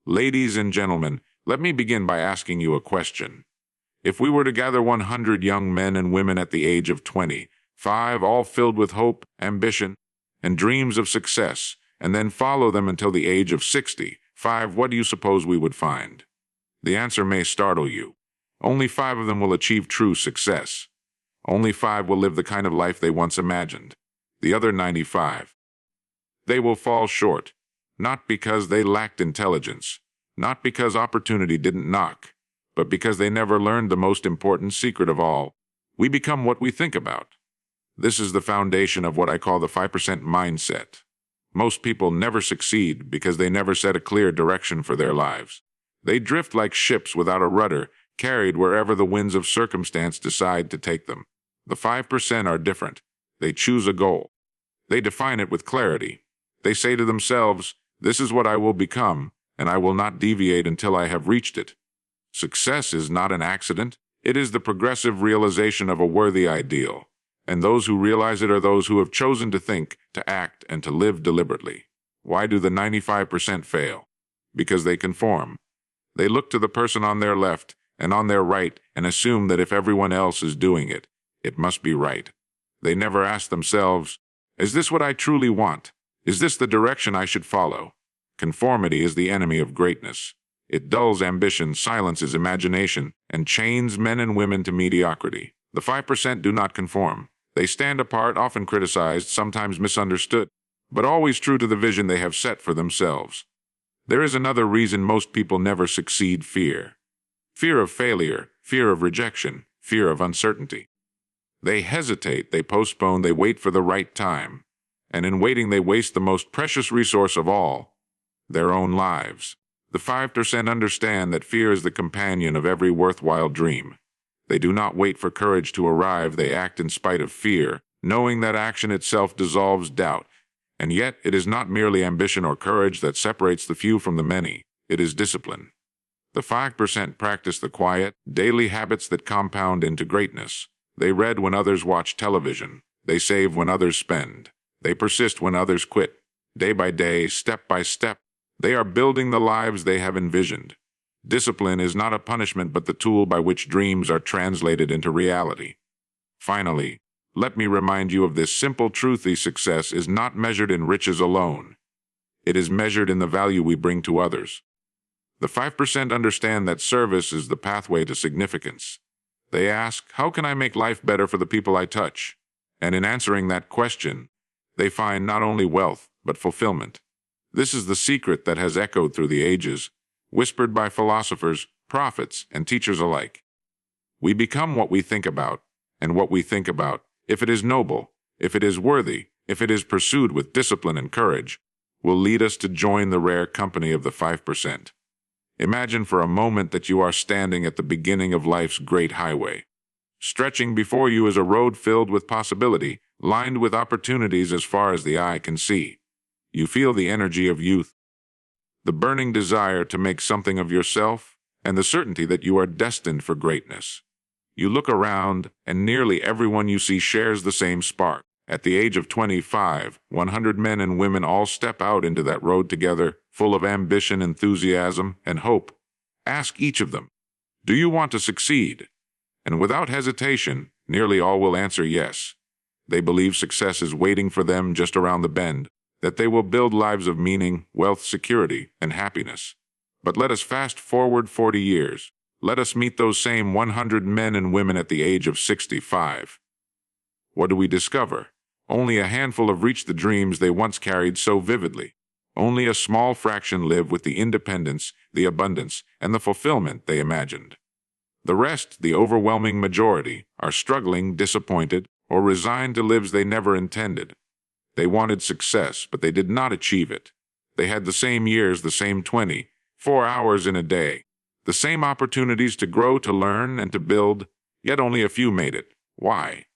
Ladies and gentlemen, let me begin by asking you a question. If we were to gather 100 young men and women at the age of 25, all filled with hope, ambition, and dreams of success, and then follow them until the age of 65, what do you suppose we would find? The answer may startle you. Only 5 of them will achieve true success. Only 5 will live the kind of life they once imagined. The other 95, they will fall short, not because they lacked intelligence, not because opportunity didn't knock, but because they never learned the most important secret of all. We become what we think about. This is the foundation of what I call the 5% mindset. Most people never succeed because they never set a clear direction for their lives. They drift like ships without a rudder, carried wherever the winds of circumstance decide to take them. The 5% are different. They choose a goal. They define it with clarity. They say to themselves, "This is what I will become, and I will not deviate until I have reached it." Success is not an accident. It is the progressive realization of a worthy ideal. And those who realize it are those who have chosen to think, to act, and to live deliberately. Why do the 95% fail? Because they conform. They look to the person on their left and on their right and assume that if everyone else is doing it, it must be right. They never ask themselves, "Is this what I truly want? Is this the direction I should follow?" Conformity is the enemy of greatness. It dulls ambition, silences imagination, and chains men and women to mediocrity. The 5% do not conform. They stand apart, often criticized, sometimes misunderstood, but always true to the vision they have set for themselves. There is another reason most people never succeed: fear. Fear of failure, fear of rejection, fear of uncertainty. They hesitate, they postpone, they wait for the right time. And in waiting, they waste the most precious resource of all, their own lives. The 5% understand that fear is the companion of every worthwhile dream. They do not wait for courage to arrive, they act in spite of fear, knowing that action itself dissolves doubt. And yet, it is not merely ambition or courage that separates the few from the many. It is discipline. The 5% practice the quiet, daily habits that compound into greatness. They read when others watch television. They save when others spend. They persist when others quit. Day by day, step by step, they are building the lives they have envisioned. Discipline is not a punishment but the tool by which dreams are translated into reality. Finally, let me remind you of this simple truth: success is not measured in riches alone. It is measured in the value we bring to others. The 5% understand that service is the pathway to significance. They ask, "How can I make life better for the people I touch?" And in answering that question, they find not only wealth, but fulfillment. This is the secret that has echoed through the ages, whispered by philosophers, prophets, and teachers alike. We become what we think about, and what we think about, if it is noble, if it is worthy, if it is pursued with discipline and courage, will lead us to join the rare company of the 5%. Imagine for a moment that you are standing at the beginning of life's great highway. Stretching before you is a road filled with possibility, lined with opportunities as far as the eye can see. You feel the energy of youth, the burning desire to make something of yourself, and the certainty that you are destined for greatness. You look around, and nearly everyone you see shares the same spark. At the age of 25, 100 men and women all step out into that road together, full of ambition, enthusiasm, and hope. Ask each of them, "Do you want to succeed?" And without hesitation, nearly all will answer yes. They believe success is waiting for them just around the bend, that they will build lives of meaning, wealth, security, and happiness. But let us fast forward 40 years. Let us meet those same 100 men and women at the age of 65. What do we discover? Only a handful have reached the dreams they once carried so vividly. Only a small fraction live with the independence, the abundance, and the fulfillment they imagined. The rest, the overwhelming majority, are struggling, disappointed, or resigned to lives they never intended. They wanted success, but they did not achieve it. They had the same years, the same 24 hours in a day, the same opportunities to grow, to learn, and to build, yet only a few made it. Why?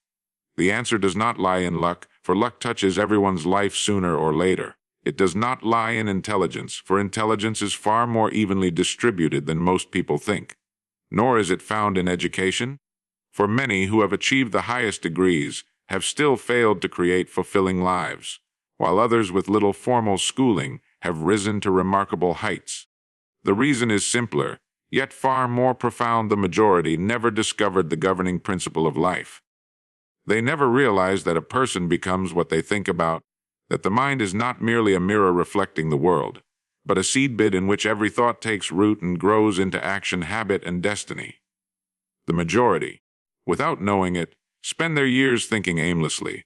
The answer does not lie in luck, for luck touches everyone's life sooner or later. It does not lie in intelligence, for intelligence is far more evenly distributed than most people think. Nor is it found in education, for many who have achieved the highest degrees have still failed to create fulfilling lives, while others with little formal schooling have risen to remarkable heights. The reason is simpler, yet far more profound. The majority never discovered the governing principle of life. They never realized that a person becomes what they think about, that the mind is not merely a mirror reflecting the world, but a seedbed in which every thought takes root and grows into action, habit, and destiny. The majority, without knowing it, spend their years thinking aimlessly.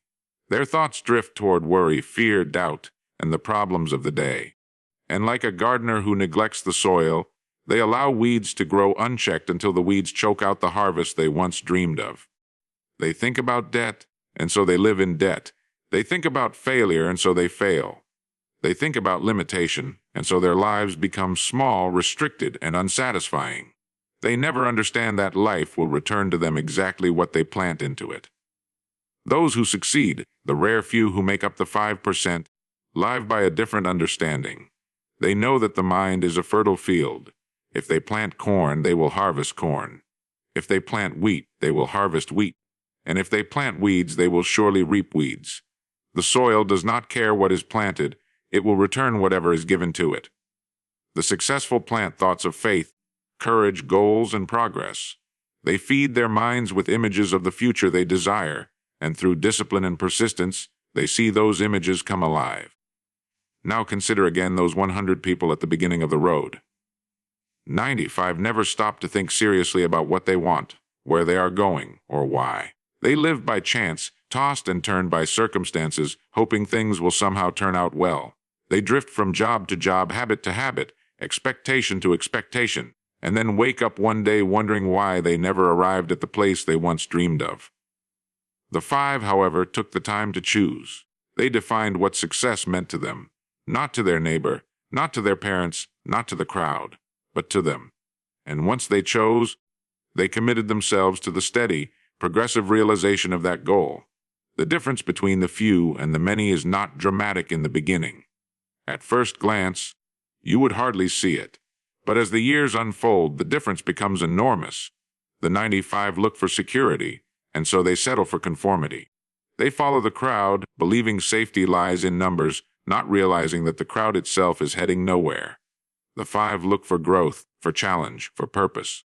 Their thoughts drift toward worry, fear, doubt, and the problems of the day. And like a gardener who neglects the soil, they allow weeds to grow unchecked until the weeds choke out the harvest they once dreamed of. They think about debt, and so they live in debt. They think about failure, and so they fail. They think about limitation, and so their lives become small, restricted, and unsatisfying. They never understand that life will return to them exactly what they plant into it. Those who succeed, the rare few who make up the 5%, live by a different understanding. They know that the mind is a fertile field. If they plant corn, they will harvest corn. If they plant wheat, they will harvest wheat. And if they plant weeds, they will surely reap weeds. The soil does not care what is planted. It will return whatever is given to it. The successful plant thoughts of faith, courage, goals, and progress. They feed their minds with images of the future they desire, and through discipline and persistence, they see those images come alive. Now consider again those 100 people at the beginning of the road. 95 never stop to think seriously about what they want, where they are going, or why. They live by chance, tossed and turned by circumstances, hoping things will somehow turn out well. They drift from job to job, habit to habit, expectation to expectation, and then wake up one day wondering why they never arrived at the place they once dreamed of. The 5, however, took the time to choose. They defined what success meant to them, not to their neighbor, not to their parents, not to the crowd, but to them. And once they chose, they committed themselves to the steady, progressive realization of that goal. The difference between the few and the many is not dramatic in the beginning. At first glance, you would hardly see it. But as the years unfold, the difference becomes enormous. The 95 look for security, and so they settle for conformity. They follow the crowd, believing safety lies in numbers, not realizing that the crowd itself is heading nowhere. The 5 look for growth, for challenge, for purpose.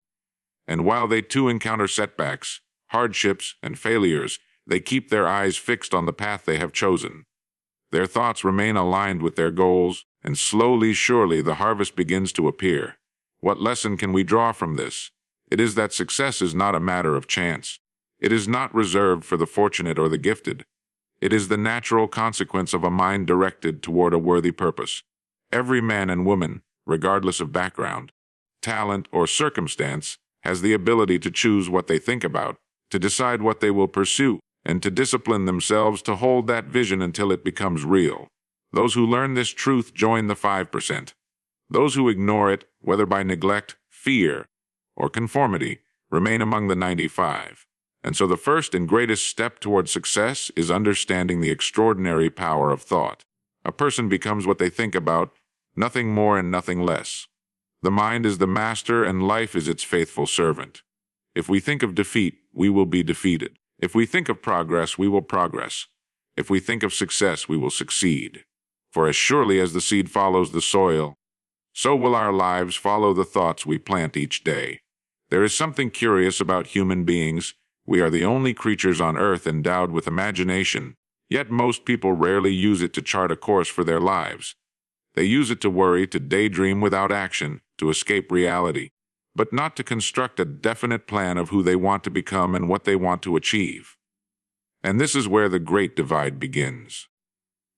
And while they too encounter setbacks, hardships, and failures, they keep their eyes fixed on the path they have chosen. Their thoughts remain aligned with their goals, and slowly, surely, the harvest begins to appear. What lesson can we draw from this? It is that success is not a matter of chance. It is not reserved for the fortunate or the gifted. It is the natural consequence of a mind directed toward a worthy purpose. Every man and woman, regardless of background, talent, or circumstance, has the ability to choose what they think about, to decide what they will pursue, and to discipline themselves to hold that vision until it becomes real. Those who learn this truth join the 5%. Those who ignore it, whether by neglect, fear, or conformity, remain among the 95. And so the first and greatest step toward success is understanding the extraordinary power of thought. A person becomes what they think about, nothing more and nothing less. The mind is the master and life is its faithful servant. If we think of defeat, we will be defeated. If we think of progress, we will progress. If we think of success, we will succeed. For as surely as the seed follows the soil, so will our lives follow the thoughts we plant each day. There is something curious about human beings. We are the only creatures on earth endowed with imagination, yet most people rarely use it to chart a course for their lives. They use it to worry, to daydream without action, to escape reality, but not to construct a definite plan of who they want to become and what they want to achieve. And this is where the great divide begins.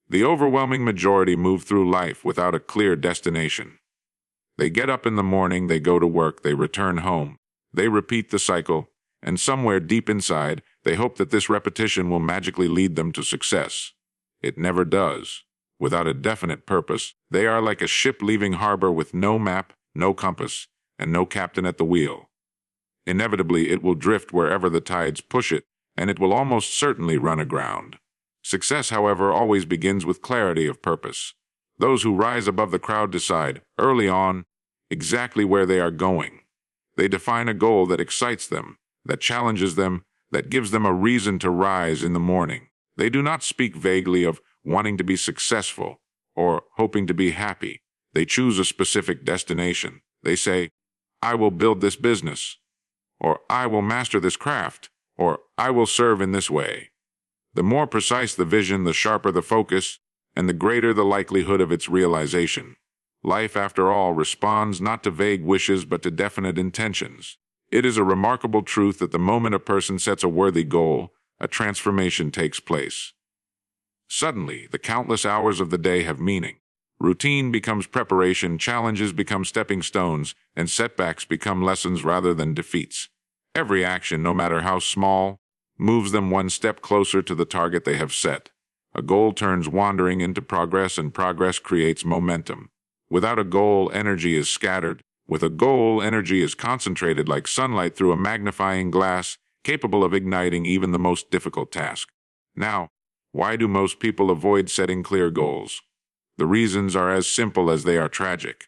The overwhelming majority move through life without a clear destination. They get up in the morning, they go to work, they return home. They repeat the cycle, and somewhere deep inside, they hope that this repetition will magically lead them to success. It never does. Without a definite purpose, they are like a ship leaving harbor with no map, no compass, and no captain at the wheel. Inevitably, it will drift wherever the tides push it, and it will almost certainly run aground. Success, however, always begins with clarity of purpose. Those who rise above the crowd decide, early on, exactly where they are going. They define a goal that excites them, that challenges them, that gives them a reason to rise in the morning. They do not speak vaguely of wanting to be successful or hoping to be happy. They choose a specific destination. They say, I will build this business, or I will master this craft, or I will serve in this way. The more precise the vision, the sharper the focus, and the greater the likelihood of its realization. Life, after all, responds not to vague wishes but to definite intentions. It is a remarkable truth that the moment a person sets a worthy goal, a transformation takes place. Suddenly, the countless hours of the day have meaning. Routine becomes preparation, challenges become stepping stones, and setbacks become lessons rather than defeats. Every action, no matter how small, moves them one step closer to the target they have set. A goal turns wandering into progress, and progress creates momentum. Without a goal, energy is scattered. With a goal, energy is concentrated like sunlight through a magnifying glass, capable of igniting even the most difficult task. Now, why do most people avoid setting clear goals? The reasons are as simple as they are tragic.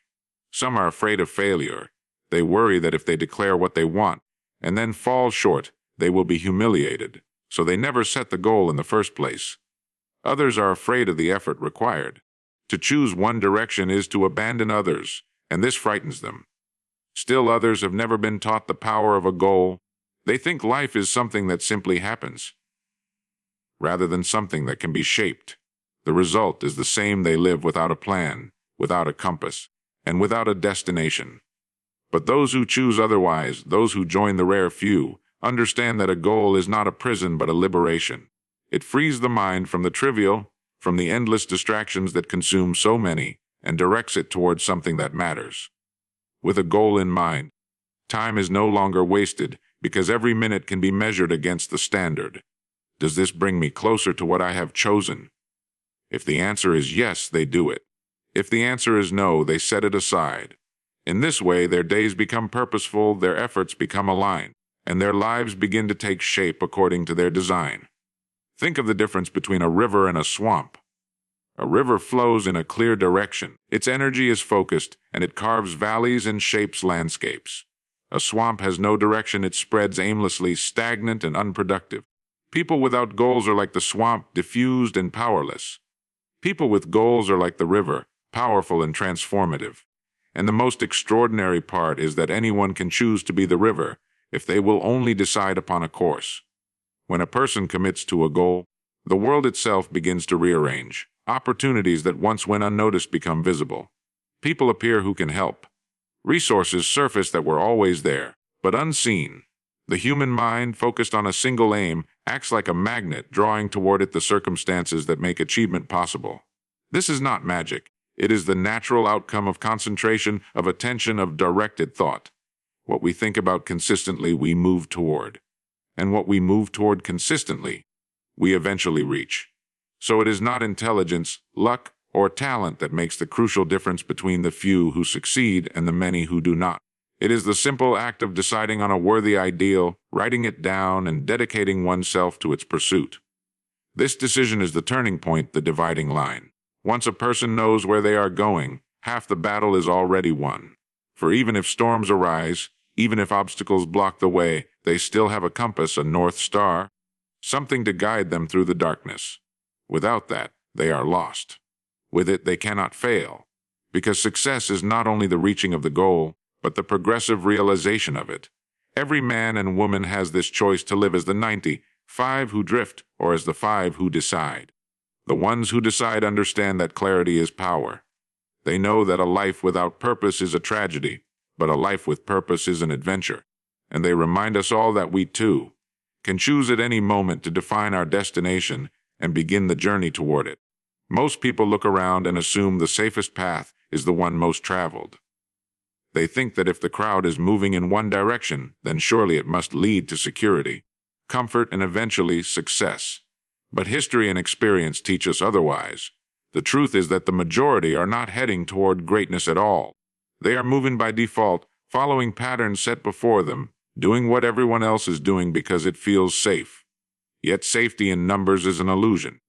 Some are afraid of failure. They worry that if they declare what they want and then fall short, they will be humiliated, so they never set the goal in the first place. Others are afraid of the effort required. To choose one direction is to abandon others, and this frightens them. Still others have never been taught the power of a goal. They think life is something that simply happens, rather than something that can be shaped. The result is the same: they live without a plan, without a compass, and without a destination. But those who choose otherwise, those who join the rare few, understand that a goal is not a prison but a liberation. It frees the mind from the trivial, from the endless distractions that consume so many, and directs it towards something that matters. With a goal in mind, time is no longer wasted because every minute can be measured against the standard. Does this bring me closer to what I have chosen? If the answer is yes, they do it. If the answer is no, they set it aside. In this way, their days become purposeful, their efforts become aligned, and their lives begin to take shape according to their design. Think of the difference between a river and a swamp. A river flows in a clear direction. Its energy is focused, and it carves valleys and shapes landscapes. A swamp has no direction. It spreads aimlessly, stagnant and unproductive. People without goals are like the swamp, diffused and powerless. People with goals are like the river, powerful and transformative. And the most extraordinary part is that anyone can choose to be the river if they will only decide upon a course. When a person commits to a goal, the world itself begins to rearrange. Opportunities that once went unnoticed become visible. People appear who can help. Resources surface that were always there, but unseen. The human mind, focused on a single aim, acts like a magnet, drawing toward it the circumstances that make achievement possible. This is not magic. It is the natural outcome of concentration, of attention, of directed thought. What we think about consistently, we move toward. And what we move toward consistently, we eventually reach. So it is not intelligence, luck, or talent that makes the crucial difference between the few who succeed and the many who do not. It is the simple act of deciding on a worthy ideal, writing it down, and dedicating oneself to its pursuit. This decision is the turning point, the dividing line. Once a person knows where they are going, half the battle is already won. For even if storms arise, even if obstacles block the way, they still have a compass, a north star, something to guide them through the darkness. Without that, they are lost. With it, they cannot fail, because success is not only the reaching of the goal, but the progressive realization of it. Every man and woman has this choice to live as the 95 who drift or as the 5 who decide. The ones who decide understand that clarity is power. They know that a life without purpose is a tragedy, but a life with purpose is an adventure. And they remind us all that we, too, can choose at any moment to define our destination and begin the journey toward it. Most people look around and assume the safest path is the one most traveled. They think that if the crowd is moving in one direction, then surely it must lead to security, comfort, and eventually success. But history and experience teach us otherwise. The truth is that the majority are not heading toward greatness at all. They are moving by default, following patterns set before them, doing what everyone else is doing because it feels safe. Yet safety in numbers is an illusion.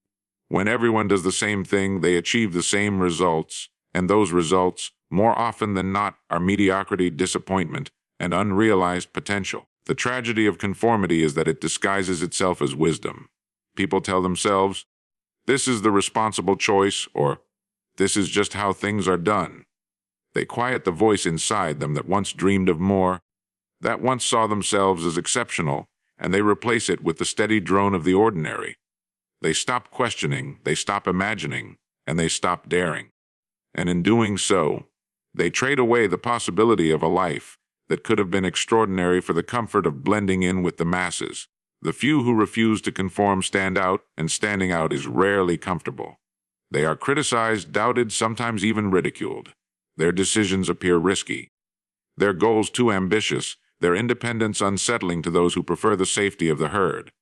When everyone does the same thing, they achieve the same results, and those results, more often than not, are mediocrity, disappointment, and unrealized potential. The tragedy of conformity is that it disguises itself as wisdom. People tell themselves, this is the responsible choice, or this is just how things are done. They quiet the voice inside them that once dreamed of more, that once saw themselves as exceptional, and they replace it with the steady drone of the ordinary. They stop questioning, they stop imagining, and they stop daring. And in doing so, they trade away the possibility of a life that could have been extraordinary for the comfort of blending in with the masses. The few who refuse to conform stand out, and standing out is rarely comfortable. They are criticized, doubted, sometimes even ridiculed. Their decisions appear risky, their goals too ambitious, their independence unsettling to those who prefer the safety of the herd.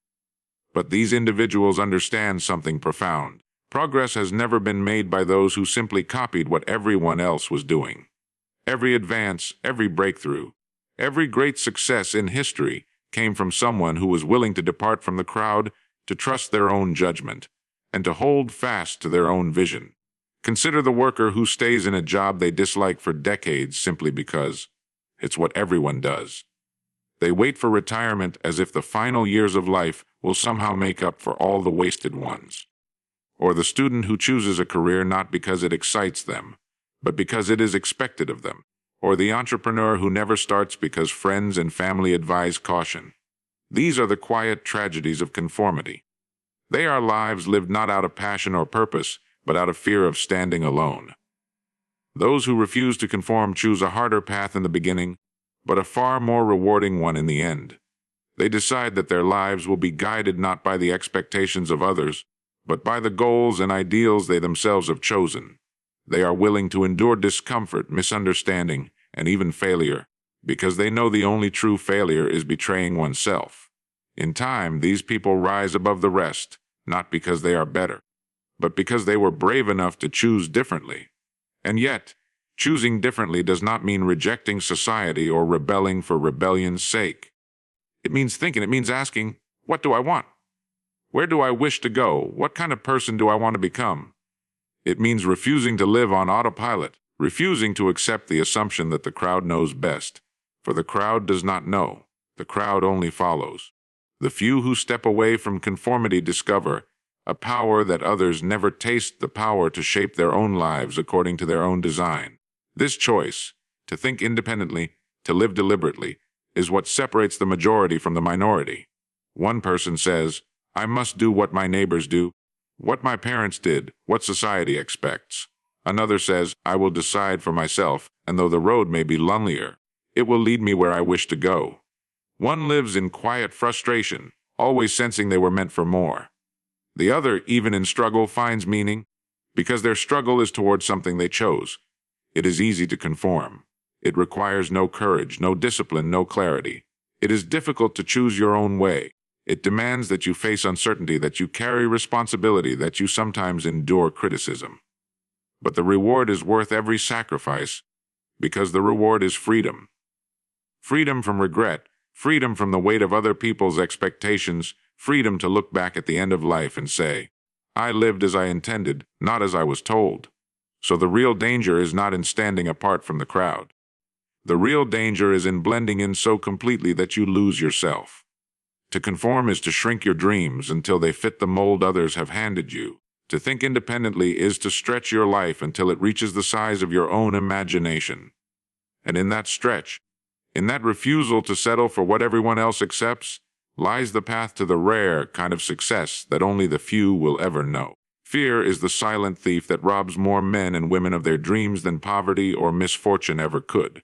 But these individuals understand something profound. Progress has never been made by those who simply copied what everyone else was doing. Every advance, every breakthrough, every great success in history came from someone who was willing to depart from the crowd, to trust their own judgment, and to hold fast to their own vision. Consider the worker who stays in a job they dislike for decades simply because it's what everyone does. They wait for retirement as if the final years of life will somehow make up for all the wasted ones. Or the student who chooses a career not because it excites them, but because it is expected of them. Or the entrepreneur who never starts because friends and family advise caution. These are the quiet tragedies of conformity. They are lives lived not out of passion or purpose, but out of fear of standing alone. Those who refuse to conform choose a harder path in the beginning, but a far more rewarding one in the end. They decide that their lives will be guided not by the expectations of others, but by the goals and ideals they themselves have chosen. They are willing to endure discomfort, misunderstanding, and even failure, because they know the only true failure is betraying oneself. In time, these people rise above the rest, not because they are better, but because they were brave enough to choose differently. And yet, choosing differently does not mean rejecting society or rebelling for rebellion's sake. It means thinking, it means asking, what do I want? Where do I wish to go? What kind of person do I want to become? It means refusing to live on autopilot, refusing to accept the assumption that the crowd knows best. For the crowd does not know, the crowd only follows. The few who step away from conformity discover a power that others never taste, the power to shape their own lives according to their own design. This choice, to think independently, to live deliberately, is what separates the majority from the minority. One person says, I must do what my neighbors do, what my parents did, what society expects. Another says, I will decide for myself, and though the road may be lonelier, it will lead me where I wish to go. One lives in quiet frustration, always sensing they were meant for more. The other, even in struggle, finds meaning, because their struggle is towards something they chose. It is easy to conform. It requires no courage, no discipline, no clarity. It is difficult to choose your own way. It demands that you face uncertainty, that you carry responsibility, that you sometimes endure criticism. But the reward is worth every sacrifice, because the reward is freedom. Freedom from regret, freedom from the weight of other people's expectations, freedom to look back at the end of life and say, I lived as I intended, not as I was told. So the real danger is not in standing apart from the crowd. The real danger is in blending in so completely that you lose yourself. To conform is to shrink your dreams until they fit the mold others have handed you. To think independently is to stretch your life until it reaches the size of your own imagination. And in that stretch, in that refusal to settle for what everyone else accepts, lies the path to the rare kind of success that only the few will ever know. Fear is the silent thief that robs more men and women of their dreams than poverty or misfortune ever could.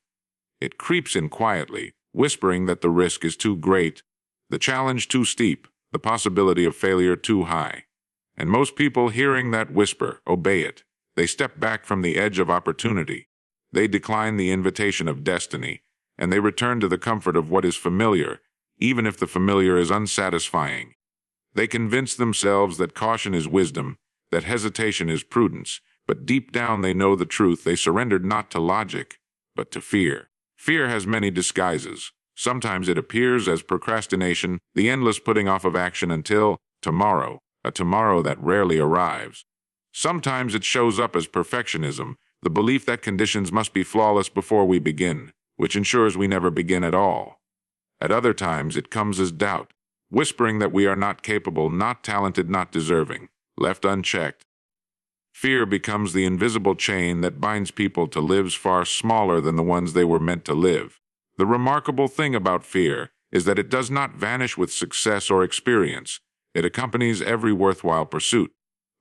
It creeps in quietly, whispering that the risk is too great, the challenge too steep, the possibility of failure too high. And most people, hearing that whisper, obey it. They step back from the edge of opportunity. They decline the invitation of destiny, and they return to the comfort of what is familiar, even if the familiar is unsatisfying. They convince themselves that caution is wisdom, that hesitation is prudence, but deep down they know the truth. They surrendered not to logic, but to fear. Fear has many disguises. Sometimes it appears as procrastination, the endless putting off of action until tomorrow, a tomorrow that rarely arrives. Sometimes it shows up as perfectionism, the belief that conditions must be flawless before we begin, which ensures we never begin at all. At other times it comes as doubt, whispering that we are not capable, not talented, not deserving. Left unchecked, Fear becomes the invisible chain that binds people to lives far smaller than the ones they were meant to live. The remarkable thing about fear is that it does not vanish with success or experience. It accompanies every worthwhile pursuit.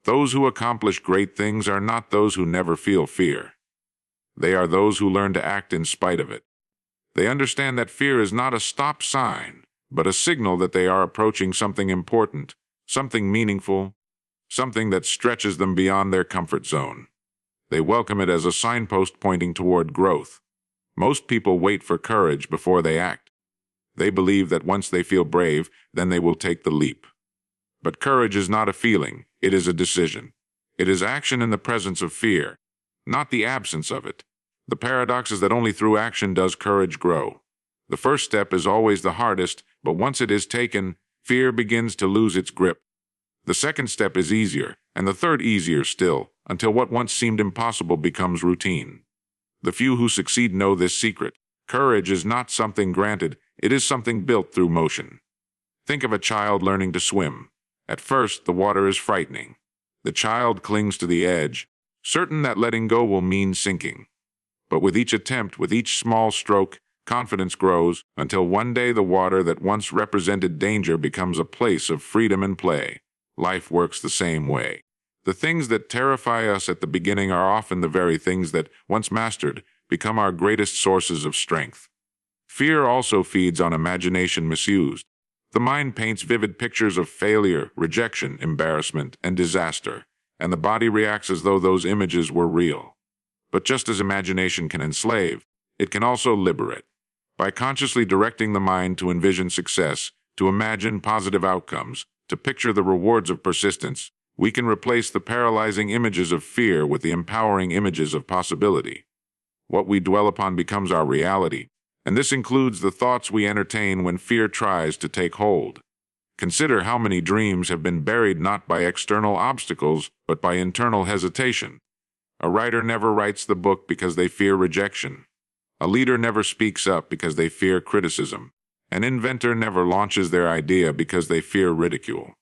Those who accomplish great things are not those who never feel fear. They are those who learn to act in spite of it. They understand that fear is not a stop sign, but a signal that they are approaching something important, something meaningful, something that stretches them beyond their comfort zone. They welcome it as a signpost pointing toward growth. Most people wait for courage before they act. They believe that once they feel brave, then they will take the leap. But courage is not a feeling, it is a decision. It is action in the presence of fear, not the absence of it. The paradox is that only through action does courage grow. The first step is always the hardest, but once it is taken, fear begins to lose its grip. The second step is easier, and the third easier still, until what once seemed impossible becomes routine. The few who succeed know this secret. Courage is not something granted, it is something built through motion. Think of a child learning to swim. At first, the water is frightening. The child clings to the edge, certain that letting go will mean sinking. But with each attempt, with each small stroke, confidence grows, until one day the water that once represented danger becomes a place of freedom and play. Life works the same way. The things that terrify us at the beginning are often the very things that, once mastered, become our greatest sources of strength. Fear also feeds on imagination misused. The mind paints vivid pictures of failure, rejection, embarrassment, and disaster, and the body reacts as though those images were real. But just as imagination can enslave, it can also liberate. By consciously directing the mind to envision success, to imagine positive outcomes, to picture the rewards of persistence, we can replace the paralyzing images of fear with the empowering images of possibility. What we dwell upon becomes our reality, and this includes the thoughts we entertain when fear tries to take hold. Consider how many dreams have been buried not by external obstacles, but by internal hesitation. A writer never writes the book because they fear rejection. A leader never speaks up because they fear criticism. An inventor never launches their idea because they fear ridicule.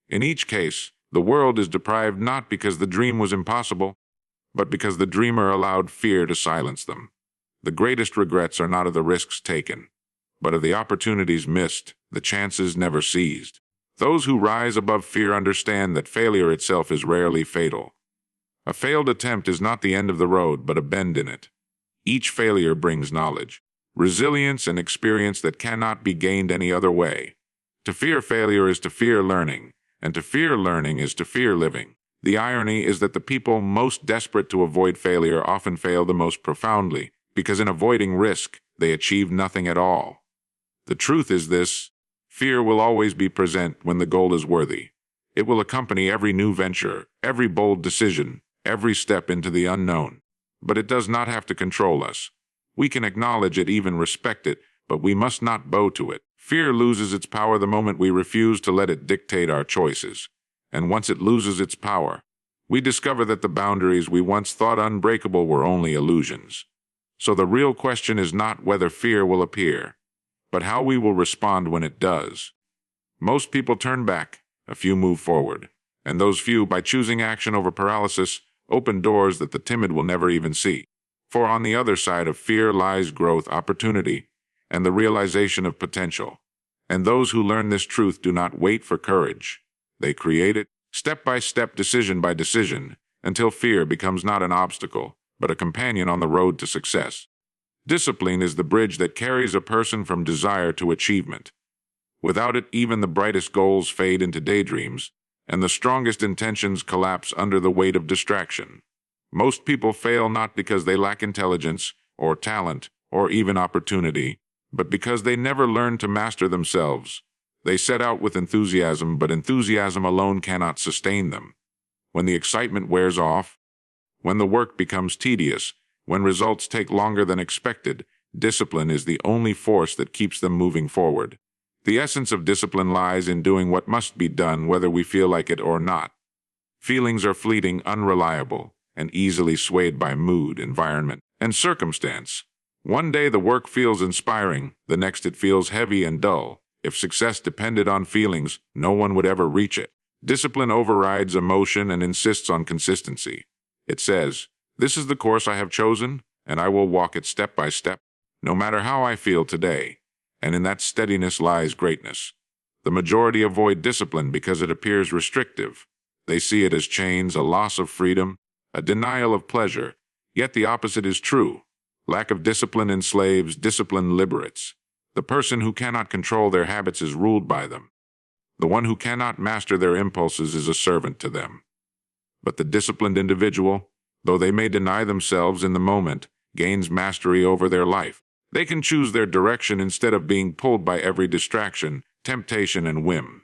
In each case, the world is deprived not because the dream was impossible, but because the dreamer allowed fear to silence them. The greatest regrets are not of the risks taken, but of the opportunities missed, the chances never seized. Those who rise above fear understand that failure itself is rarely fatal. A failed attempt is not the end of the road, but a bend in it. Each failure brings knowledge, resilience, and experience that cannot be gained any other way. To fear failure is to fear learning, and to fear learning is to fear living. The irony is that the people most desperate to avoid failure often fail the most profoundly, because in avoiding risk, they achieve nothing at all. The truth is this: fear will always be present when the goal is worthy. It will accompany every new venture, every bold decision, every step into the unknown. But it does not have to control us. We can acknowledge it, even respect it, but we must not bow to it. Fear loses its power the moment we refuse to let it dictate our choices. And once it loses its power, we discover that the boundaries we once thought unbreakable were only illusions. So the real question is not whether fear will appear, but how we will respond when it does. Most people turn back, a few move forward, and those few, by choosing action over paralysis, open doors that the timid will never even see. For on the other side of fear lies growth, opportunity, and the realization of potential. And those who learn this truth do not wait for courage. They create it, step by step, decision by decision, until fear becomes not an obstacle, but a companion on the road to success. Discipline is the bridge that carries a person from desire to achievement. Without it, even the brightest goals fade into daydreams, and the strongest intentions collapse under the weight of distraction. Most people fail not because they lack intelligence, or talent, or even opportunity, but because they never learn to master themselves. They set out with enthusiasm, but enthusiasm alone cannot sustain them. When the excitement wears off, when the work becomes tedious, when results take longer than expected, discipline is the only force that keeps them moving forward. The essence of discipline lies in doing what must be done whether we feel like it or not. Feelings are fleeting, unreliable, and easily swayed by mood, environment, and circumstance. One day the work feels inspiring, the next it feels heavy and dull. If success depended on feelings, no one would ever reach it. Discipline overrides emotion and insists on consistency. It says, "This is the course I have chosen, and I will walk it step by step, no matter how I feel today." And in that steadiness lies greatness. The majority avoid discipline because it appears restrictive. They see it as chains, a loss of freedom, a denial of pleasure. Yet the opposite is true. Lack of discipline enslaves, discipline liberates. The person who cannot control their habits is ruled by them. The one who cannot master their impulses is a servant to them. But the disciplined individual, though they may deny themselves in the moment, gains mastery over their life. They can choose their direction instead of being pulled by every distraction, temptation, and whim.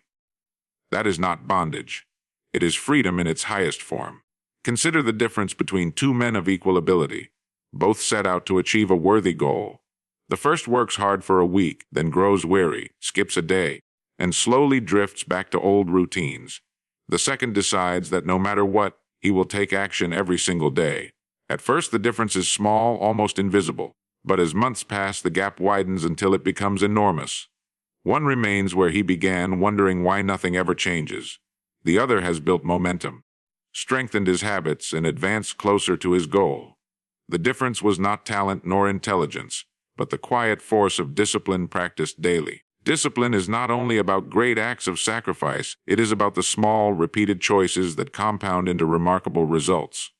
That is not bondage. It is freedom in its highest form. Consider the difference between two men of equal ability. Both set out to achieve a worthy goal. The first works hard for a week, then grows weary, skips a day, and slowly drifts back to old routines. The second decides that no matter what, he will take action every single day. At first, the difference is small, almost invisible, but as months pass, the gap widens until it becomes enormous. One remains where he began, wondering why nothing ever changes. The other has built momentum, strengthened his habits, and advanced closer to his goal. The difference was not talent nor intelligence, but the quiet force of discipline practiced daily. Discipline is not only about great acts of sacrifice, it is about the small, repeated choices that compound into remarkable results.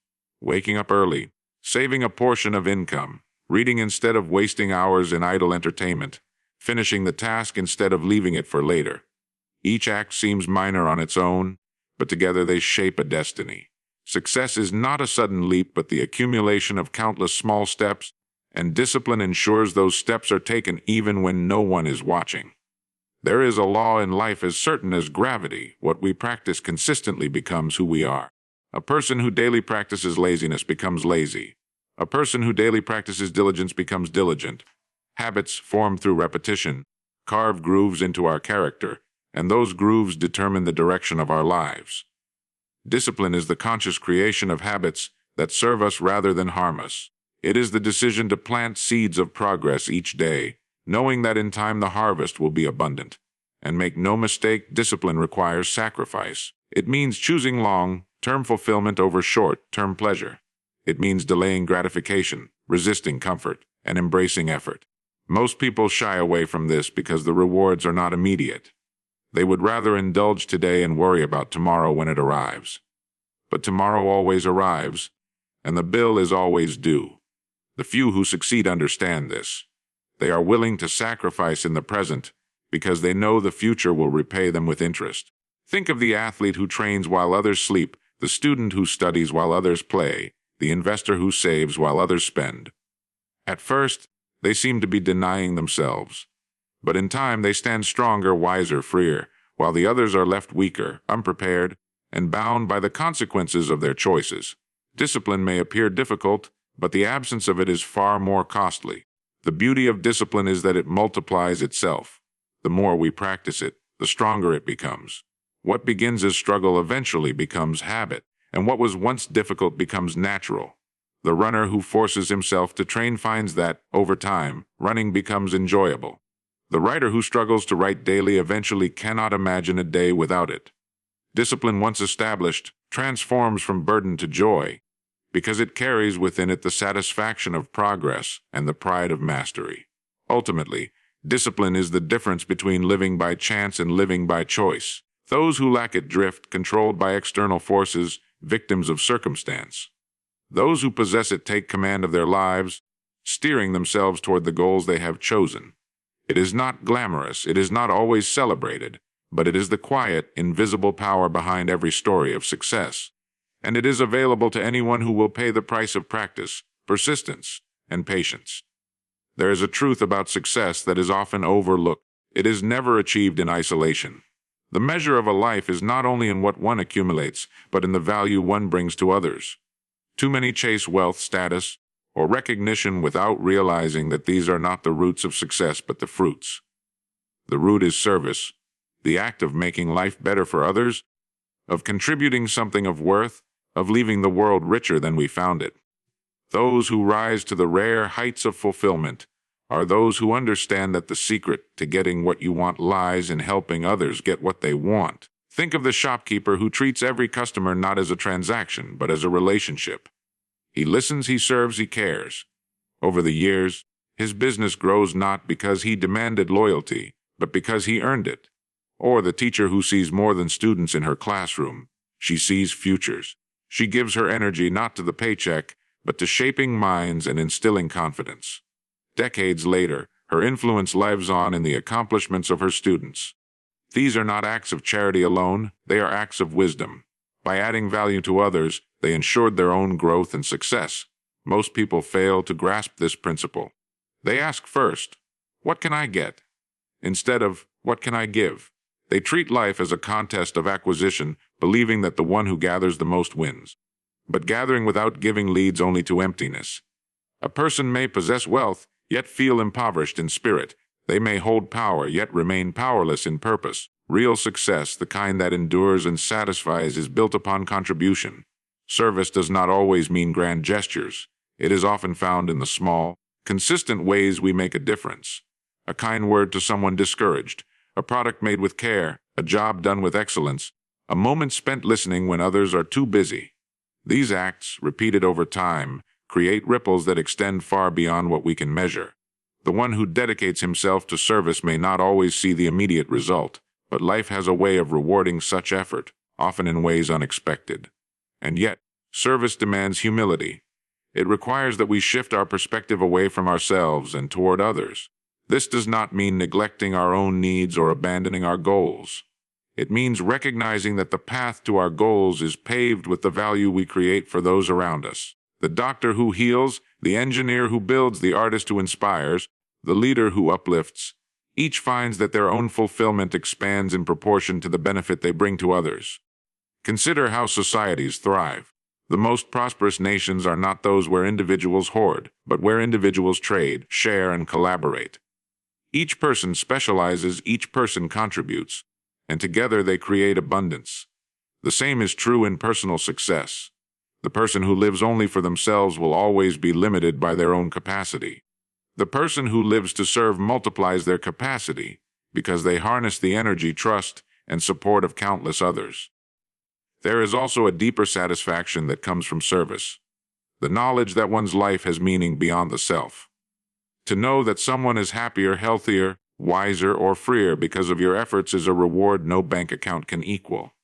Waking up early, saving a portion of income, reading instead of wasting hours in idle entertainment, finishing the task instead of leaving it for later. Each act seems minor on its own, but together they shape a destiny. Success is not a sudden leap, but the accumulation of countless small steps, and discipline ensures those steps are taken even when no one is watching. There is a law in life as certain as gravity. What we practice consistently becomes who we are. A person who daily practices laziness becomes lazy. A person who daily practices diligence becomes diligent. Habits formed through repetition carve grooves into our character, and those grooves determine the direction of our lives. Discipline is the conscious creation of habits that serve us rather than harm us. It is the decision to plant seeds of progress each day, knowing that in time the harvest will be abundant. And make no mistake, discipline requires sacrifice. It means choosing long-term fulfillment over short-term pleasure. It means delaying gratification, resisting comfort, and embracing effort. Most people shy away from this because the rewards are not immediate. They would rather indulge today and worry about tomorrow when it arrives. But tomorrow always arrives, and the bill is always due. The few who succeed understand this. They are willing to sacrifice in the present because they know the future will repay them with interest. Think of the athlete who trains while others sleep, the student who studies while others play, the investor who saves while others spend. At first, they seem to be denying themselves. But in time, they stand stronger, wiser, freer, while the others are left weaker, unprepared, and bound by the consequences of their choices. Discipline may appear difficult, but the absence of it is far more costly. The beauty of discipline is that it multiplies itself. The more we practice it, the stronger it becomes. What begins as struggle eventually becomes habit, and what was once difficult becomes natural. The runner who forces himself to train finds that, over time, running becomes enjoyable. The writer who struggles to write daily eventually cannot imagine a day without it. Discipline, once established, transforms from burden to joy, because it carries within it the satisfaction of progress and the pride of mastery. Ultimately, discipline is the difference between living by chance and living by choice. Those who lack it drift, controlled by external forces, victims of circumstance. Those who possess it take command of their lives, steering themselves toward the goals they have chosen. It is not glamorous, it is not always celebrated, but it is the quiet, invisible power behind every story of success. And it is available to anyone who will pay the price of practice, persistence, and patience. There is a truth about success that is often overlooked. It is never achieved in isolation. The measure of a life is not only in what one accumulates, but in the value one brings to others. Too many chase wealth, status, or recognition without realizing that these are not the roots of success but the fruits. The root is service, the act of making life better for others, of contributing something of worth, of leaving the world richer than we found it. Those who rise to the rare heights of fulfillment are those who understand that the secret to getting what you want lies in helping others get what they want. Think of the shopkeeper who treats every customer not as a transaction, but as a relationship. He listens, he serves, he cares. Over the years, his business grows not because he demanded loyalty, but because he earned it. Or the teacher who sees more than students in her classroom. She sees futures. She gives her energy not to the paycheck, but to shaping minds and instilling confidence. Decades later, her influence lives on in the accomplishments of her students. These are not acts of charity alone, they are acts of wisdom. By adding value to others, they ensured their own growth and success. Most people fail to grasp this principle. They ask first, "What can I get?" instead of, "What can I give?" They treat life as a contest of acquisition, believing that the one who gathers the most wins. But gathering without giving leads only to emptiness. A person may possess wealth, yet feel impoverished in spirit. They may hold power, yet remain powerless in purpose. Real success, the kind that endures and satisfies, is built upon contribution. Service does not always mean grand gestures. It is often found in the small, consistent ways we make a difference. A kind word to someone discouraged, a product made with care, a job done with excellence, a moment spent listening when others are too busy. These acts, repeated over time, create ripples that extend far beyond what we can measure. The one who dedicates himself to service may not always see the immediate result, but life has a way of rewarding such effort, often in ways unexpected. And yet, service demands humility. It requires that we shift our perspective away from ourselves and toward others. This does not mean neglecting our own needs or abandoning our goals. It means recognizing that the path to our goals is paved with the value we create for those around us. The doctor who heals, the engineer who builds, the artist who inspires, the leader who uplifts, each finds that their own fulfillment expands in proportion to the benefit they bring to others. Consider how societies thrive. The most prosperous nations are not those where individuals hoard, but where individuals trade, share, and collaborate. Each person specializes, each person contributes, and together they create abundance. The same is true in personal success. The person who lives only for themselves will always be limited by their own capacity. The person who lives to serve multiplies their capacity because they harness the energy, trust, and support of countless others. There is also a deeper satisfaction that comes from service, the knowledge that one's life has meaning beyond the self. To know that someone is happier, healthier, wiser, or freer because of your efforts is a reward no bank account can equal.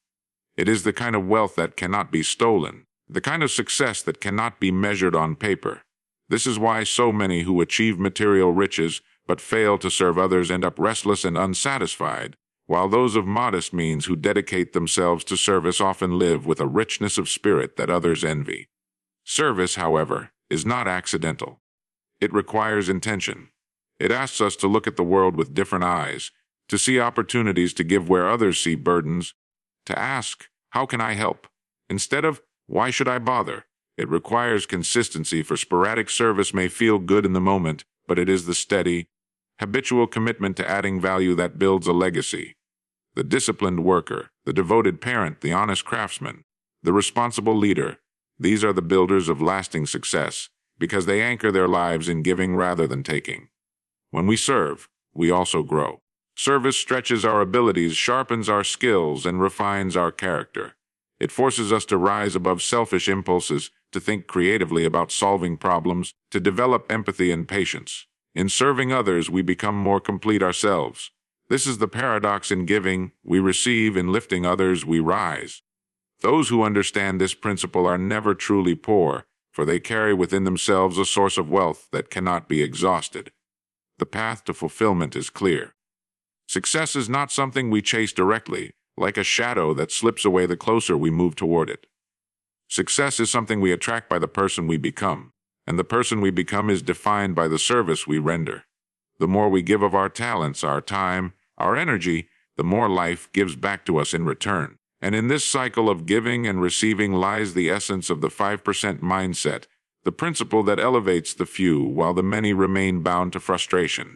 It is the kind of wealth that cannot be stolen, the kind of success that cannot be measured on paper. This is why so many who achieve material riches but fail to serve others end up restless and unsatisfied, while those of modest means who dedicate themselves to service often live with a richness of spirit that others envy. Service, however, is not accidental. It requires intention. It asks us to look at the world with different eyes, to see opportunities to give where others see burdens, to ask, "How can I help?" instead of, "Why should I bother?" It requires consistency, for sporadic service may feel good in the moment, but it is the steady, habitual commitment to adding value that builds a legacy. The disciplined worker, the devoted parent, the honest craftsman, the responsible leader, these are the builders of lasting success, because they anchor their lives in giving rather than taking. When we serve, we also grow. Service stretches our abilities, sharpens our skills, and refines our character. It forces us to rise above selfish impulses, to think creatively about solving problems, to develop empathy and patience. In serving others, we become more complete ourselves. This is the paradox: in giving, we receive; in lifting others, we rise. Those who understand this principle are never truly poor, for they carry within themselves a source of wealth that cannot be exhausted. The path to fulfillment is clear. Success is not something we chase directly, like a shadow that slips away the closer we move toward it. Success is something we attract by the person we become, and the person we become is defined by the service we render. The more we give of our talents, our time, our energy, the more life gives back to us in return. And in this cycle of giving and receiving lies the essence of the 5% mindset, the principle that elevates the few while the many remain bound to frustration.